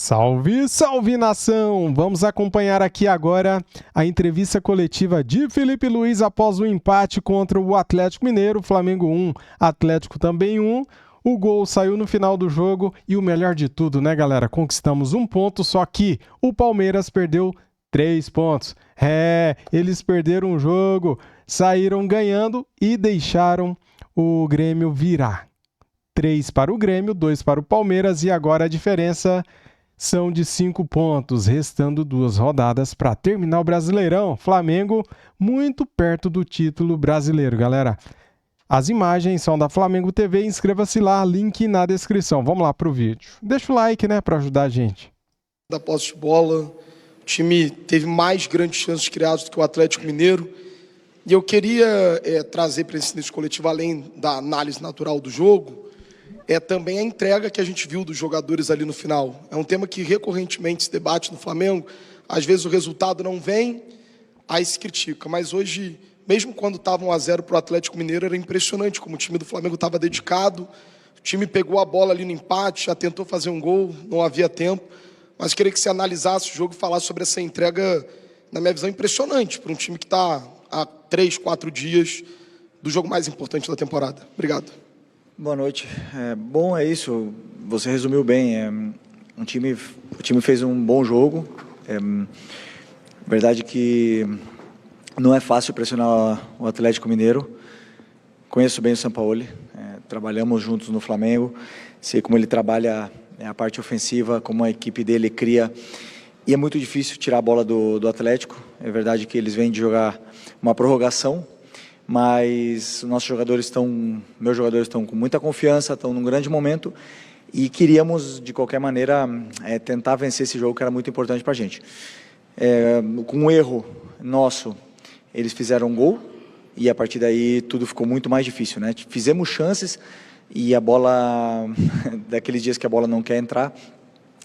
Salve, salve nação! Vamos acompanhar aqui agora a entrevista coletiva de Felipe Luiz após o empate contra o Atlético Mineiro, Flamengo 1, Atlético também 1. O gol saiu no final do jogo e o melhor de tudo, né, galera? Conquistamos um ponto, só que o Palmeiras perdeu 3 pontos. Eles perderam o jogo, saíram ganhando e deixaram o Grêmio virar. 3 para o Grêmio, 2 para o Palmeiras e agora a diferença são de 5 pontos, restando 2 rodadas para terminar o Brasileirão. Flamengo muito perto do título brasileiro, galera. As imagens são da Flamengo TV, inscreva-se lá, link na descrição. Vamos lá pro vídeo. Deixa o like, né, para ajudar a gente. Da posse de bola, o time teve mais grandes chances criadas do que o Atlético Mineiro. E eu queria trazer para esse início coletivo, além da análise natural do jogo, também a entrega que a gente viu dos jogadores ali no final. É um tema que recorrentemente se debate no Flamengo. Às vezes o resultado não vem, aí se critica. Mas hoje, mesmo quando estava 1-0 para o Atlético Mineiro, era impressionante como o time do Flamengo estava dedicado. O time pegou a bola ali no empate, já tentou fazer um gol, não havia tempo. Mas queria que você analisasse o jogo e falasse sobre essa entrega, na minha visão, impressionante para um time que está há 3, 4 dias do jogo mais importante da temporada. Obrigado. Boa noite. Bom, é isso. Você resumiu bem. O time fez um bom jogo. Verdade que não é fácil pressionar o Atlético Mineiro. Conheço bem o Sampaoli. Trabalhamos juntos no Flamengo. Sei como ele trabalha a parte ofensiva, como a equipe dele cria. E é muito difícil tirar a bola do Atlético. É verdade que eles vêm de jogar uma prorrogação, mas meus jogadores estão com muita confiança, estão num grande momento e queríamos, de qualquer maneira, tentar vencer esse jogo que era muito importante para a gente. Com um erro nosso, eles fizeram um gol e a partir daí tudo ficou muito mais difícil, né? Fizemos chances e a bola, daqueles dias que a bola não quer entrar,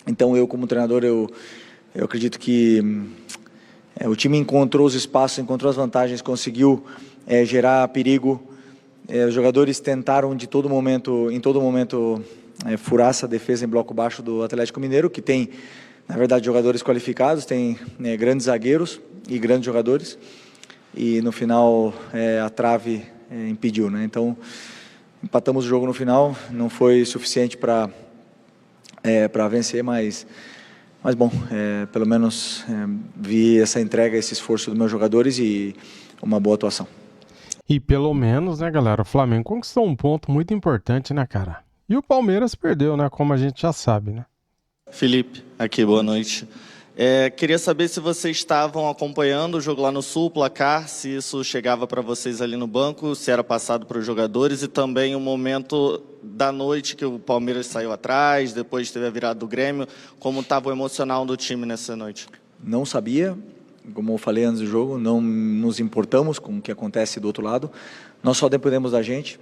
então eu como treinador, eu acredito que o time encontrou os espaços, encontrou as vantagens, conseguiu gerar perigo. Os jogadores tentaram em todo momento furar essa defesa em bloco baixo do Atlético Mineiro, que tem, na verdade, jogadores qualificados, tem grandes zagueiros e grandes jogadores, e no final a trave impediu, né? Então empatamos o jogo no final, não foi suficiente para vencer, mas bom, pelo menos vi essa entrega, esse esforço dos meus jogadores e uma boa atuação. E pelo menos, né, galera, o Flamengo conquistou um ponto muito importante, né, cara? E o Palmeiras perdeu, né, como a gente já sabe, né? Felipe, aqui, boa noite. Queria saber se vocês estavam acompanhando o jogo lá no Sul, o placar, se isso chegava para vocês ali no banco, se era passado para os jogadores e também o momento da noite que o Palmeiras saiu atrás, depois teve a virada do Grêmio, como estava o emocional do time nessa noite? Não sabia, como eu falei antes do jogo, não nos importamos com o que acontece do outro lado, nós só dependemos da gente.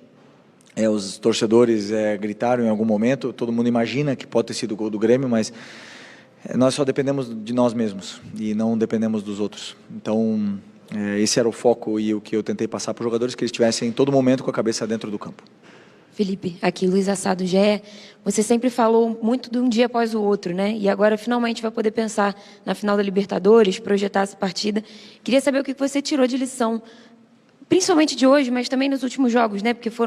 Os torcedores gritaram em algum momento, todo mundo imagina que pode ter sido o gol do Grêmio, mas nós só dependemos de nós mesmos e não dependemos dos outros. Então, esse era o foco e o que eu tentei passar para os jogadores, que eles estivessem em todo momento com a cabeça dentro do campo. Felipe, aqui Luiz Assado GE. Você sempre falou muito de um dia após o outro, né? E agora finalmente vai poder pensar na final da Libertadores, projetar essa partida. Queria saber o que você tirou de lição, principalmente de hoje, mas também nos últimos jogos, né? Porque foi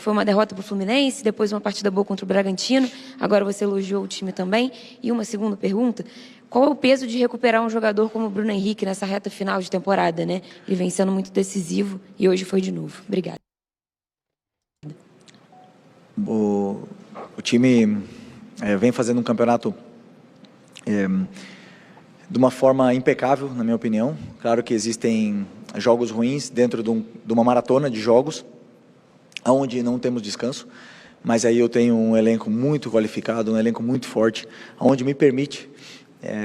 uma derrota para o Fluminense, depois uma partida boa contra o Bragantino, agora você elogiou o time também. E uma segunda pergunta, qual é o peso de recuperar um jogador como o Bruno Henrique nessa reta final de temporada, né? Ele vem sendo muito decisivo e hoje foi de novo. Obrigada. O time vem fazendo um campeonato de uma forma impecável, na minha opinião. Claro que existem jogos ruins dentro de uma maratona de jogos, onde não temos descanso, mas aí eu tenho um elenco muito qualificado, um elenco muito forte, onde me permite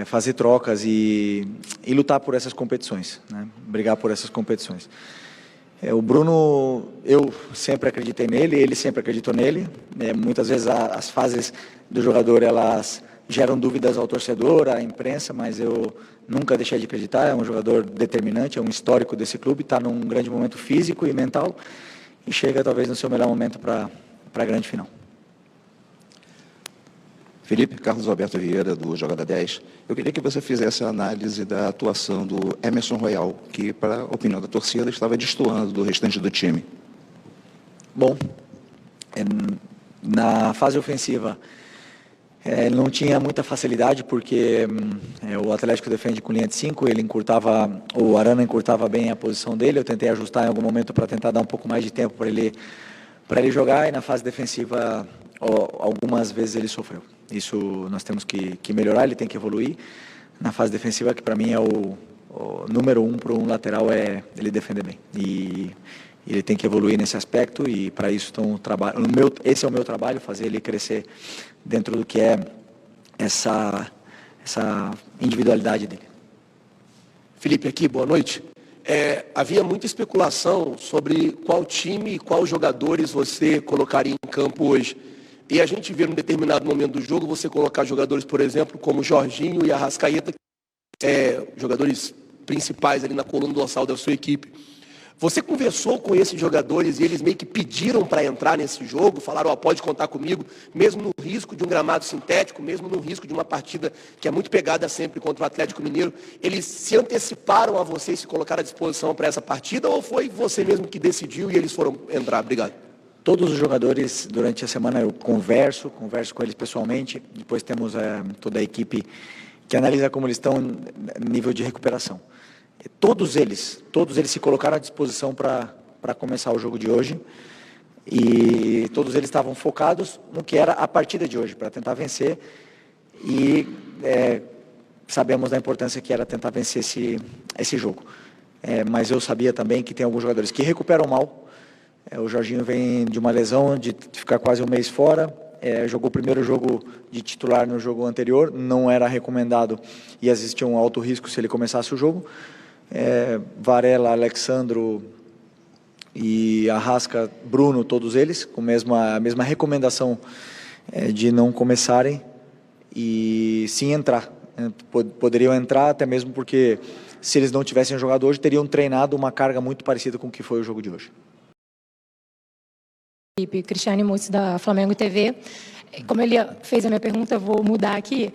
fazer trocas e lutar por essas competições, né? Brigar por essas competições. O Bruno, eu sempre acreditei nele, ele sempre acreditou nele. Muitas vezes as fases do jogador, elas geram dúvidas ao torcedor, à imprensa, mas eu nunca deixei de acreditar. É um jogador determinante, é um histórico desse clube, está num grande momento físico e mental e chega talvez no seu melhor momento para a grande final. Felipe, Carlos Alberto Vieira, do Jogada 10. Eu queria que você fizesse a análise da atuação do Emerson Royal, que, para a opinião da torcida, estava destoando do restante do time. Bom, na fase ofensiva, não tinha muita facilidade, porque o Atlético defende com linha de 5, o Arana encurtava bem a posição dele, eu tentei ajustar em algum momento para tentar dar um pouco mais de tempo para ele jogar, e na fase defensiva, algumas vezes ele sofreu. Isso nós temos que melhorar, ele tem que evoluir. Na fase defensiva, que para mim é o número 1 para um lateral, é ele defender bem. E ele tem que evoluir nesse aspecto, e para isso esse é o meu trabalho, fazer ele crescer dentro do que é essa individualidade dele. Felipe aqui, boa noite. Havia muita especulação sobre qual time e quais jogadores você colocaria em campo hoje. E a gente vê num determinado momento do jogo você colocar jogadores, por exemplo, como Jorginho e Arrascaeta, jogadores principais ali na coluna dorsal da sua equipe. Você conversou com esses jogadores e eles meio que pediram para entrar nesse jogo, falaram, pode contar comigo, mesmo no risco de um gramado sintético, mesmo no risco de uma partida que é muito pegada sempre contra o Atlético Mineiro, eles se anteciparam a você e se colocaram à disposição para essa partida, ou foi você mesmo que decidiu e eles foram entrar? Obrigado. Todos os jogadores, durante a semana, eu converso com eles pessoalmente, depois temos toda a equipe que analisa como eles estão no nível de recuperação. Todos eles se colocaram à disposição para começar o jogo de hoje, e todos eles estavam focados no que era a partida de hoje, para tentar vencer, e sabemos da importância que era tentar vencer esse jogo. Mas eu sabia também que tem alguns jogadores que recuperam mal. O Jorginho vem de uma lesão, de ficar quase um mês fora, jogou o primeiro jogo de titular no jogo anterior, não era recomendado e existia um alto risco se ele começasse o jogo. Varela, Alexandro e Arrasca, Bruno, todos eles com a mesma recomendação de não começarem e sim entrar. Poderiam entrar, até mesmo porque se eles não tivessem jogado hoje, teriam treinado uma carga muito parecida com o que foi o jogo de hoje. Cristiane Mussi, da Flamengo TV. Como ele fez a minha pergunta, eu vou mudar aqui.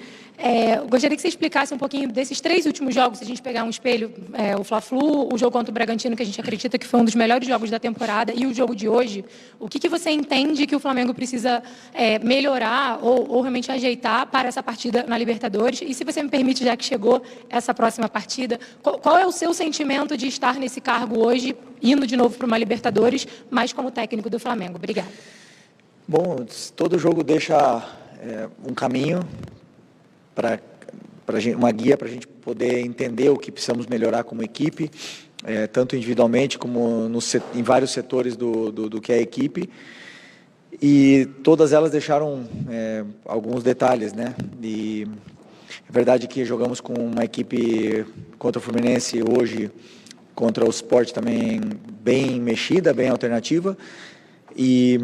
Gostaria que você explicasse um pouquinho desses 3 últimos jogos, se a gente pegar um espelho, o Fla-Flu, o jogo contra o Bragantino, que a gente acredita que foi um dos melhores jogos da temporada, e o jogo de hoje. O que você entende que o Flamengo precisa melhorar ou realmente ajeitar para essa partida na Libertadores? E se você me permite, já que chegou essa próxima partida, qual é o seu sentimento de estar nesse cargo hoje, indo de novo para uma Libertadores, mas como técnico do Flamengo? Obrigada. Bom, todo jogo deixa um caminho, uma guia para a gente poder entender o que precisamos melhorar como equipe, tanto individualmente como em vários setores do que é a equipe. E todas elas deixaram alguns detalhes, né? E é verdade que jogamos com uma equipe contra o Fluminense hoje, contra o Sport também bem mexida, bem alternativa. E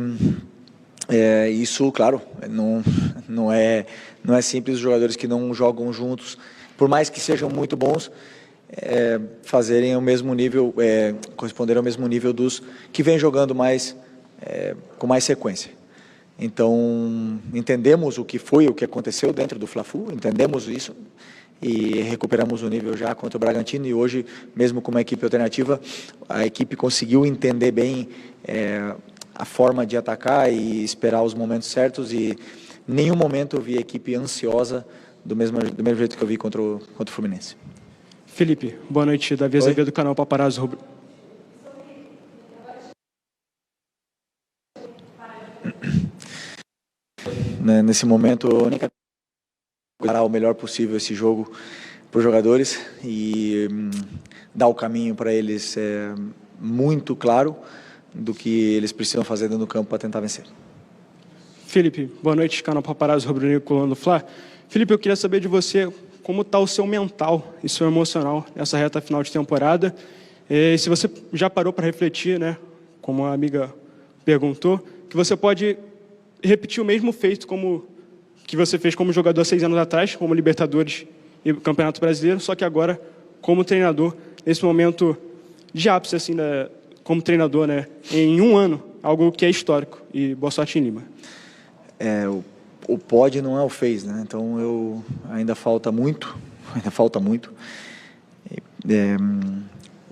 isso, claro, não é simples os jogadores que não jogam juntos, por mais que sejam muito bons, fazerem o mesmo nível, corresponder ao mesmo nível dos que vêm jogando com mais sequência. Então, entendemos o que aconteceu dentro do Fla-Flu, entendemos isso e recuperamos o nível já contra o Bragantino, e hoje, mesmo com uma equipe alternativa, a equipe conseguiu entender bem a forma de atacar e esperar os momentos certos, e em nenhum momento eu vi a equipe ansiosa do mesmo jeito que eu vi contra o Fluminense. Felipe, boa noite. Davi Azevedo do canal Paparazzo Rubro. Nesse momento, a única coisa é o melhor possível esse jogo para os jogadores e dar o caminho para eles muito claro do que eles precisam fazer dentro do campo para tentar vencer. Felipe, boa noite, canal Paparazzo Rubro Negro, coluna do Fla. Felipe, eu queria saber de você como está o seu mental e seu emocional nessa reta final de temporada. E se você já parou para refletir, né, como a amiga perguntou, que você pode repetir o mesmo feito que você fez como jogador 6 anos atrás, como Libertadores e Campeonato Brasileiro, só que agora como treinador, nesse momento de ápice, assim, como treinador, né, em um ano, algo que é histórico. E boa sorte em Lima. o pode não é o fez, né? Então ainda falta muito.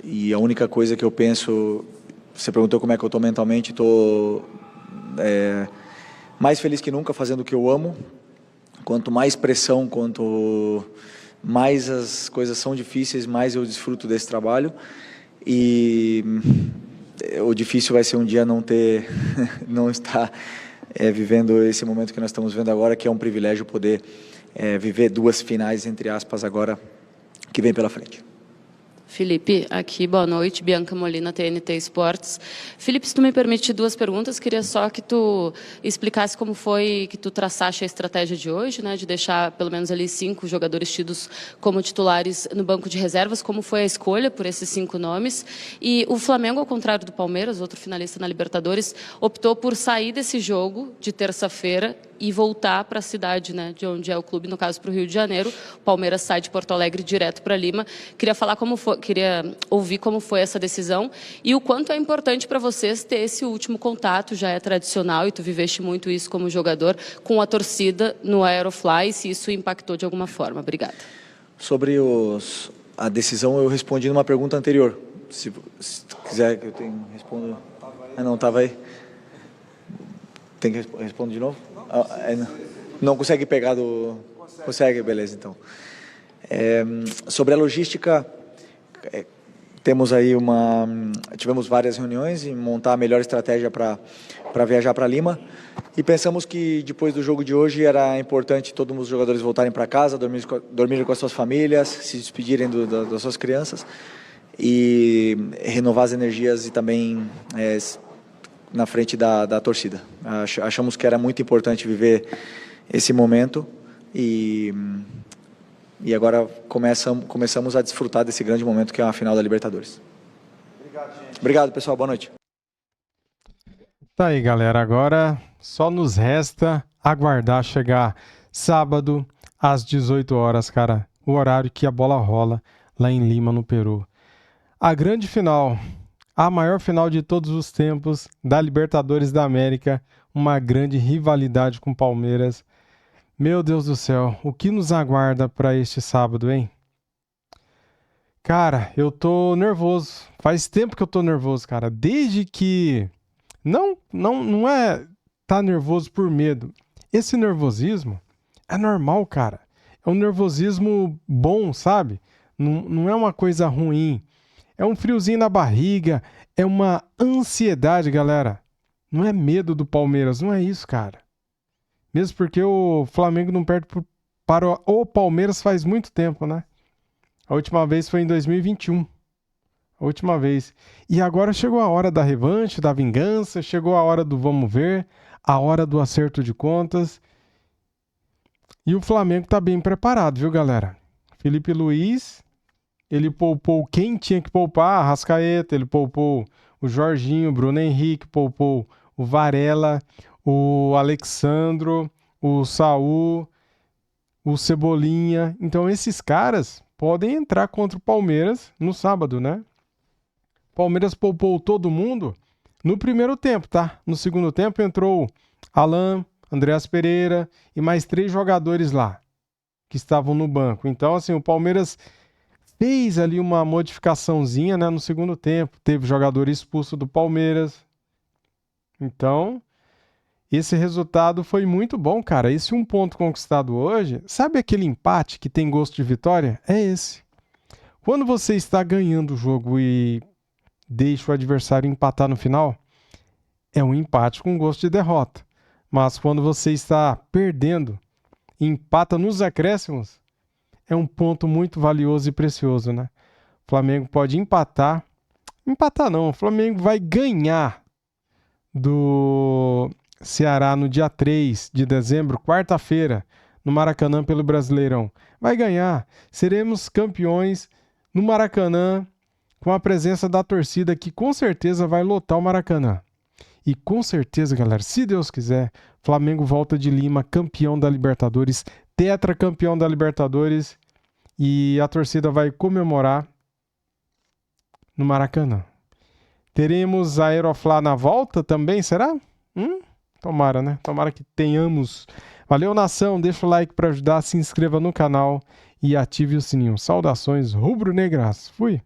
E a única coisa que eu penso, você perguntou como é que eu estou mentalmente, estou mais feliz que nunca fazendo o que eu amo. Quanto mais pressão, quanto mais as coisas são difíceis, mais eu desfruto desse trabalho. E o difícil vai ser um dia não estar vivendo esse momento que nós estamos vivendo agora, que é um privilégio poder viver 2 finais, entre aspas, agora, que vem pela frente. Felipe, aqui, boa noite, Bianca Molina, TNT Esportes. Felipe, se tu me permite 2 perguntas, queria só que tu explicasse como foi que tu traçaste a estratégia de hoje, né, de deixar pelo menos ali 5 jogadores tidos como titulares no banco de reservas, como foi a escolha por esses 5 nomes. E o Flamengo, ao contrário do Palmeiras, outro finalista na Libertadores, optou por sair desse jogo de terça-feira e voltar para a cidade, né, de onde é o clube, no caso para o Rio de Janeiro. O Palmeiras sai de Porto Alegre direto para Lima. Queria ouvir como foi essa decisão e o quanto é importante para vocês ter esse último contato, já é tradicional e tu viveste muito isso como jogador, com a torcida no Aerofly, se isso impactou de alguma forma. Obrigada. Sobre a decisão, eu respondi numa pergunta anterior. Se quiser que eu respondo... não, estava aí. Tem que responder de novo? Não consegue pegar do... Consegue, beleza, então. Sobre a logística, tivemos várias reuniões em montar a melhor estratégia para viajar para Lima e pensamos que depois do jogo de hoje era importante todos os jogadores voltarem para casa, dormirem com as suas famílias, se despedirem das suas crianças e renovar as energias e também na frente da torcida. Achamos que era muito importante viver esse momento e agora começamos a desfrutar desse grande momento que é a final da Libertadores. Obrigado, gente. Obrigado, pessoal. Boa noite. Tá aí, galera. Agora só nos resta aguardar chegar sábado às 18 horas, cara. O horário que a bola rola lá em Lima, no Peru. A grande final, a maior final de todos os tempos da Libertadores da América. Uma grande rivalidade com o Palmeiras. Meu Deus do céu, o que nos aguarda para este sábado, hein? Cara, eu tô nervoso. Faz tempo que eu tô nervoso, cara. Desde que... Não é tá nervoso por medo. Esse nervosismo é normal, cara. É um nervosismo bom, sabe? Não é uma coisa ruim. É um friozinho na barriga. É uma ansiedade, galera. Não é medo do Palmeiras, não é isso, cara. Mesmo porque o Flamengo não perde para o Palmeiras faz muito tempo, né? A última vez foi em 2021. A última vez. E agora chegou a hora da revanche, da vingança, chegou a hora do vamos ver, a hora do acerto de contas. E o Flamengo tá bem preparado, viu, galera? Felipe Luiz, ele poupou quem tinha que poupar, Arrascaeta, ele poupou o Jorginho, o Bruno Henrique, poupou o Varela, o Alexandro, o Saul, o Cebolinha. Então esses caras podem entrar contra o Palmeiras no sábado, né? O Palmeiras poupou todo mundo no primeiro tempo, tá? No segundo tempo entrou Alan, Andreas Pereira e mais 3 jogadores lá que estavam no banco. Então, assim, o Palmeiras fez ali uma modificaçãozinha, né, no segundo tempo. Teve jogador expulso do Palmeiras. Então, esse resultado foi muito bom, cara. Esse 1 ponto conquistado hoje, sabe aquele empate que tem gosto de vitória? É esse. Quando você está ganhando o jogo e deixa o adversário empatar no final, é um empate com gosto de derrota. Mas quando você está perdendo e empata nos acréscimos, é um ponto muito valioso e precioso, né? O Flamengo pode empatar. Empatar não, o Flamengo vai ganhar do Ceará no dia 3 de dezembro, quarta-feira, no Maracanã pelo Brasileirão. Vai ganhar. Seremos campeões no Maracanã com a presença da torcida que com certeza vai lotar o Maracanã. E com certeza, galera, se Deus quiser, Flamengo volta de Lima campeão da Libertadores, tetracampeão da Libertadores, e a torcida vai comemorar no Maracanã. Teremos a Aeroflá na volta também, será? Tomara, né? Tomara que tenhamos. Valeu, nação. Deixa o like para ajudar, se inscreva no canal e ative o sininho. Saudações rubro-negras. Fui.